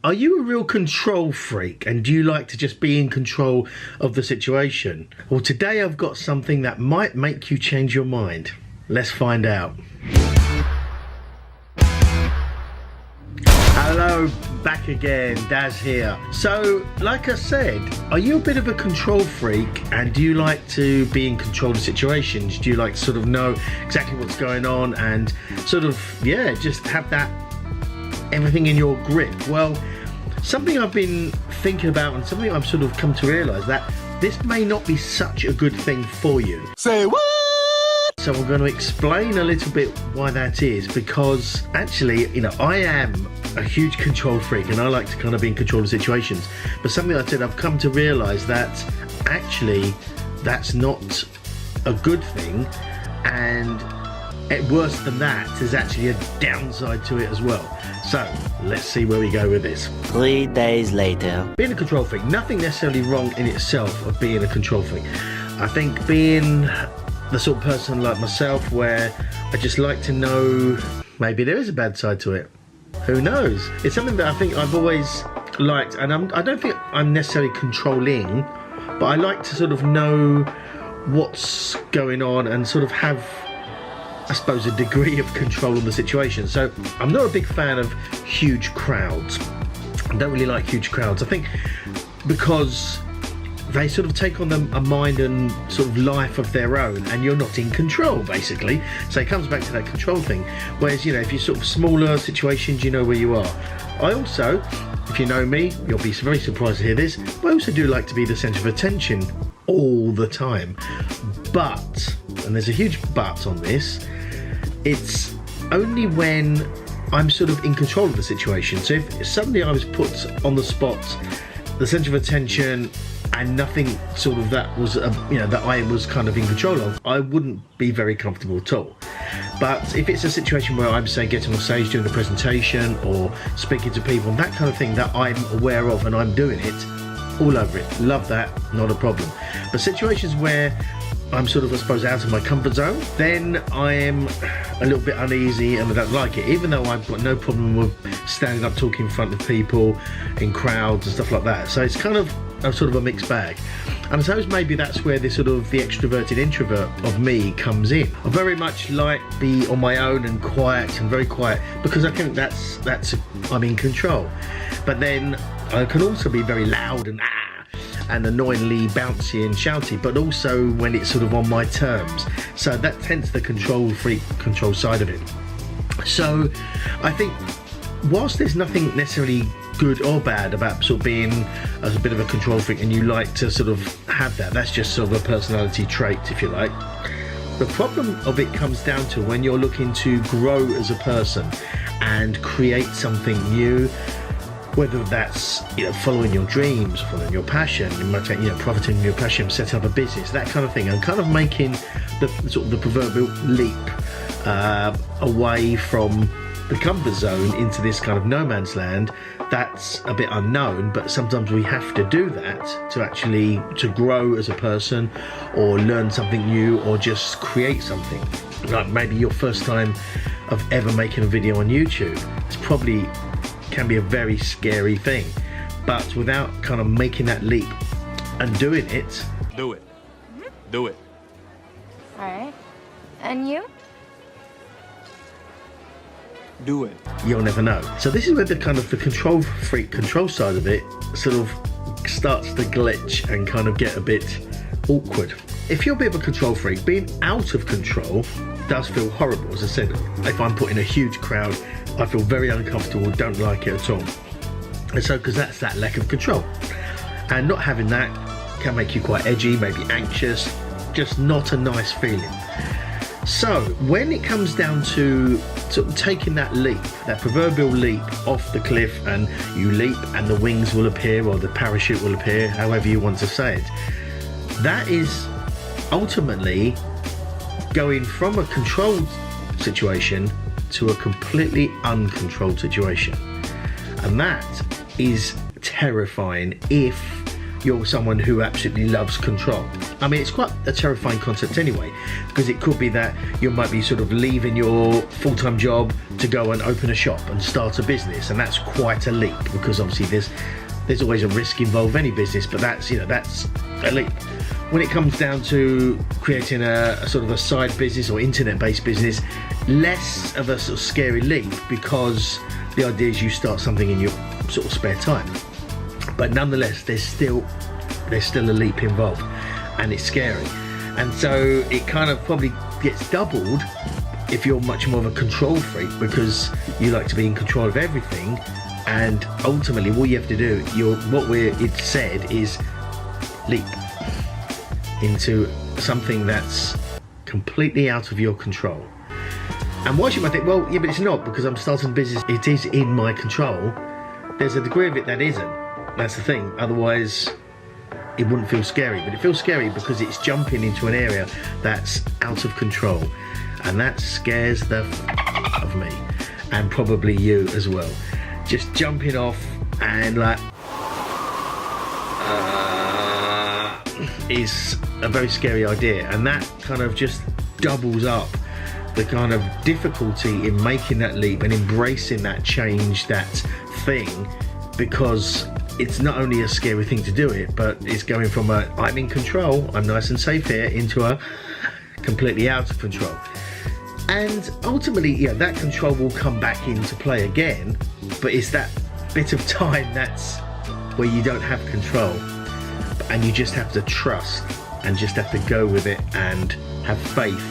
Are you a real control freak and do you like to just be in control of the situation? Well, today I've got something that might make you change your mind. Let's find out. Hello, back again, Daz here. So, like I said, are you a bit of a control freak and do you like to be in control of situations? Do you like to sort of know exactly what's going on and sort of, yeah, just have that everything in your grip? Well, something I've been thinking about and something I've sort of come to realise that this may not be such a good thing for you. Say what? So I'm going to explain a little bit why that is, because actually, you know, I am a huge control freak and I like to kind of be in control of situations. But something I said, I've come to realise that actually that's not a good thing, and worse than that, there's actually a downside to it as well. So let's see where we go with this. 3 days later. Being a control freak, nothing necessarily wrong in itself of being a control freak. I think being the sort of person like myself where I just like to know maybe there is a bad side to it. Who knows? It's something that I think I've always liked, and I don't think I'm necessarily controlling, but I like to sort of know what's going on and sort of have, I suppose, a degree of control of the situation. So I'm not a big fan of huge crowds. I don't really like huge crowds. I think because they sort of take on a mind and sort of life of their own, and you're not in control, basically. So it comes back to that control thing. Whereas, you know, if you're sort of smaller situations, you know where you are. I also, if you know me, you'll be very surprised to hear this, but I also do like to be the centre of attention all the time. But, and there's a huge but on this, it's only when I'm sort of in control of the situation. So if suddenly I was put on the spot, the centre of attention, and nothing sort of that was, that I was kind of in control of, I wouldn't be very comfortable at all. But if it's a situation where I'm, say, getting on stage doing a presentation or speaking to people, that kind of thing that I'm aware of and I'm doing it, all over it. Love that, not a problem. But situations where I'm sort of, I suppose, out of my comfort zone, then I am a little bit uneasy and I don't like it, even though I've got no problem with standing up talking in front of people, in crowds and stuff like that. So it's kind of a sort of a mixed bag. And I suppose maybe that's where the sort of the extroverted introvert of me comes in. I very much like be on my own and quiet and very quiet, because I think that's I'm in control. But then I can also be very loud and annoyingly bouncy and shouty, but also when it's sort of on my terms. So that tends the control freak, control side of it. So I think whilst there's nothing necessarily good or bad about sort of being as a bit of a control freak and you like to sort of have that, that's just sort of a personality trait, if you like. The problem of it comes down to when you're looking to grow as a person and create something new, whether that's, you know, following your dreams, following your passion, profiting from your passion, setting up a business, that kind of thing, and kind of making the sort of the proverbial leap away from the comfort zone into this kind of no man's land. That's a bit unknown, but sometimes we have to do that to grow as a person, or learn something new, or just create something. Like maybe your first time of ever making a video on YouTube, it's probably can be a very scary thing, but without kind of making that leap and doing it, Do it. Do it. All right. And you? Do it. you'll never know. So this is where the kind of the control freak, control side of it sort of starts to glitch and kind of get a bit awkward. If you're a bit of a control freak, being out of control does feel horrible. As I said, if I'm put in a huge crowd, I feel very uncomfortable, don't like it at all. And so, because that's that lack of control. And not having that can make you quite edgy, maybe anxious, just not a nice feeling. So when it comes down to sort of taking that leap, that proverbial leap off the cliff, and you leap and the wings will appear, or the parachute will appear, however you want to say it, that is ultimately going from a controlled situation to a completely uncontrolled situation. And that is terrifying if you're someone who absolutely loves control. I mean, it's quite a terrifying concept anyway, because it could be that you might be sort of leaving your full-time job to go and open a shop and start a business, and that's quite a leap, because obviously there's always a risk involved in any business, but that's a leap. When it comes down to creating a sort of a side business or internet-based business, less of a sort of scary leap, because the idea is you start something in your sort of spare time. But nonetheless, there's still a leap involved, and it's scary. And so it kind of probably gets doubled if you're much more of a control freak, because you like to be in control of everything. And ultimately, all you have to do, it's said is leap into something that's completely out of your control. And whilst you might think, well, yeah, but it's not, because I'm starting a business, it is in my control. There's a degree of it that isn't. That's the thing. Otherwise, it wouldn't feel scary. But it feels scary because it's jumping into an area that's out of control. And that scares the of me. And probably you as well. Just jumping off and like is a very scary idea, and that kind of just doubles up the kind of difficulty in making that leap and embracing that change, that thing, because it's not only a scary thing to do it, but it's going from a I'm in control, I'm nice and safe here, into a completely out of control. And ultimately, yeah, that control will come back into play again, but it's that bit of time that's where you don't have control, and you just have to trust and just have to go with it and have faith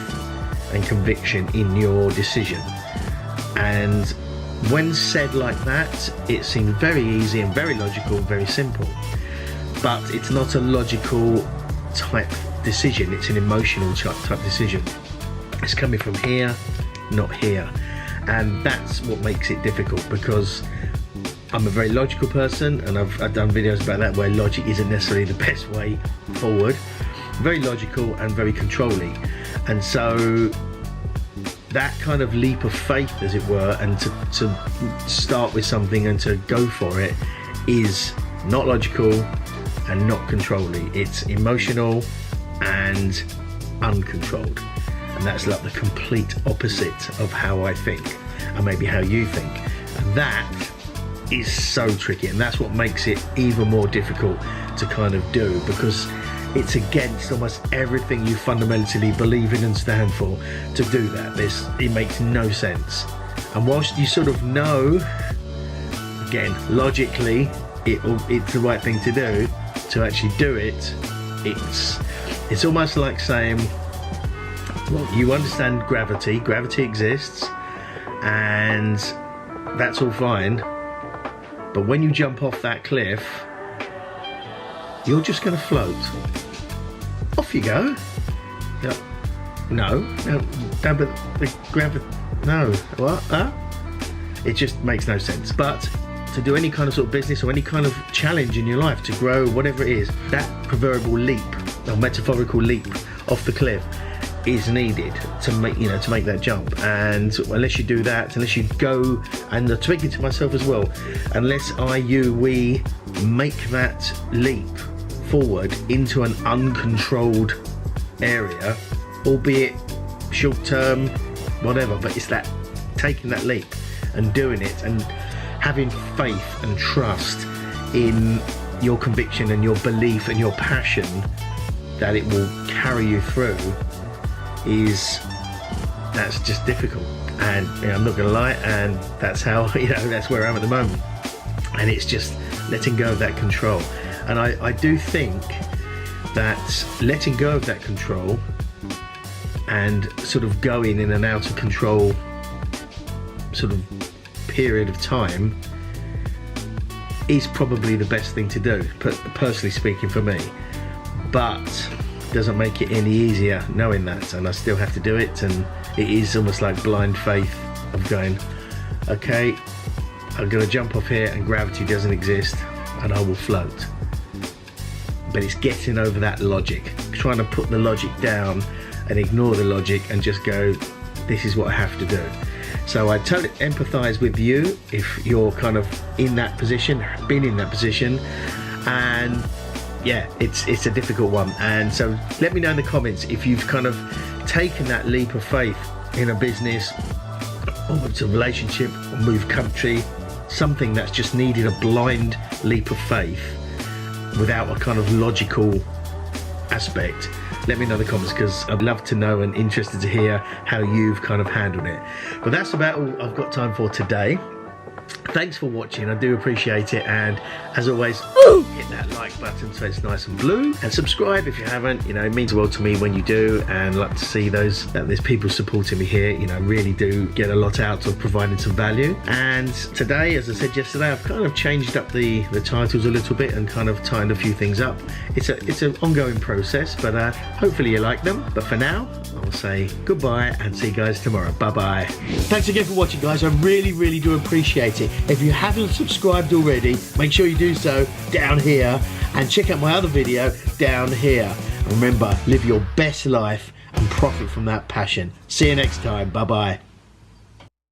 and conviction in your decision. And when said like that, it seems very easy and very logical, very simple, but it's not a logical type decision, it's an emotional type decision. It's coming from here, not here. And that's what makes it difficult, because I'm a very logical person, and I've done videos about that where logic isn't necessarily the best way forward. Very logical and very controlling. And so that kind of leap of faith, as it were, and to start with something and to go for it is not logical and not controlling. It's emotional and uncontrolled. And that's like the complete opposite of how I think, and maybe how you think. And that is so tricky, and that's what makes it even more difficult to kind of do, because it's against almost everything you fundamentally believe in and stand for to do that. It makes no sense. And whilst you sort of know, again, logically, it's the right thing to do, to actually do it, it's almost like saying, well, you understand gravity exists, and that's all fine, but when you jump off that cliff, you're just going to float. Off you go. No, but the gravity, no, what? Huh? It just makes no sense. But to do any kind of sort of business or any kind of challenge in your life, to grow, whatever it is, that proverbial leap, or metaphorical leap off the cliff, is needed to make that jump. And unless you do that, unless you go, and I'm speaking to myself as well, unless we make that leap forward into an uncontrolled area, albeit short term, whatever, but it's that taking that leap and doing it and having faith and trust in your conviction and your belief and your passion that it will carry you through. That's just difficult, and I'm not gonna lie, and that's how that's where I am at the moment, and it's just letting go of that control. And I do think that letting go of that control and sort of going in an out of control sort of period of time is probably the best thing to do, personally speaking, for me, but doesn't make it any easier knowing that, and I still have to do it. And it is almost like blind faith of going, okay, I'm gonna jump off here and gravity doesn't exist and I will float. But it's getting over that logic, trying to put the logic down and ignore the logic and just go, this is what I have to do. So I totally empathize with you if you're kind of in that position, been in that position, and yeah, it's a difficult one. And so let me know in the comments if you've kind of taken that leap of faith in a business, or it's a relationship, or move country, something that's just needed a blind leap of faith without a kind of logical aspect. Let me know in the comments, because I'd love to know and interested to hear how you've kind of handled it. But that's about all I've got time for today. Thanks for watching, I do appreciate it, and as always, hit that like button so it's nice and blue, and subscribe if you haven't. You know, it means the world to me when you do, and I like to see those that there's people supporting me here. You know, really do get a lot out of providing some value. And today, as I said yesterday, I've kind of changed up the titles a little bit and kind of tightened a few things up. It's an ongoing process, but hopefully you like them. But for now, I'll say goodbye and see you guys tomorrow. Bye bye. Thanks again for watching, guys. I really do appreciate it. If you haven't subscribed already, make sure you do so down here, and check out my other video down here. And remember, live your best life and profit from that passion. See you next time. Bye bye.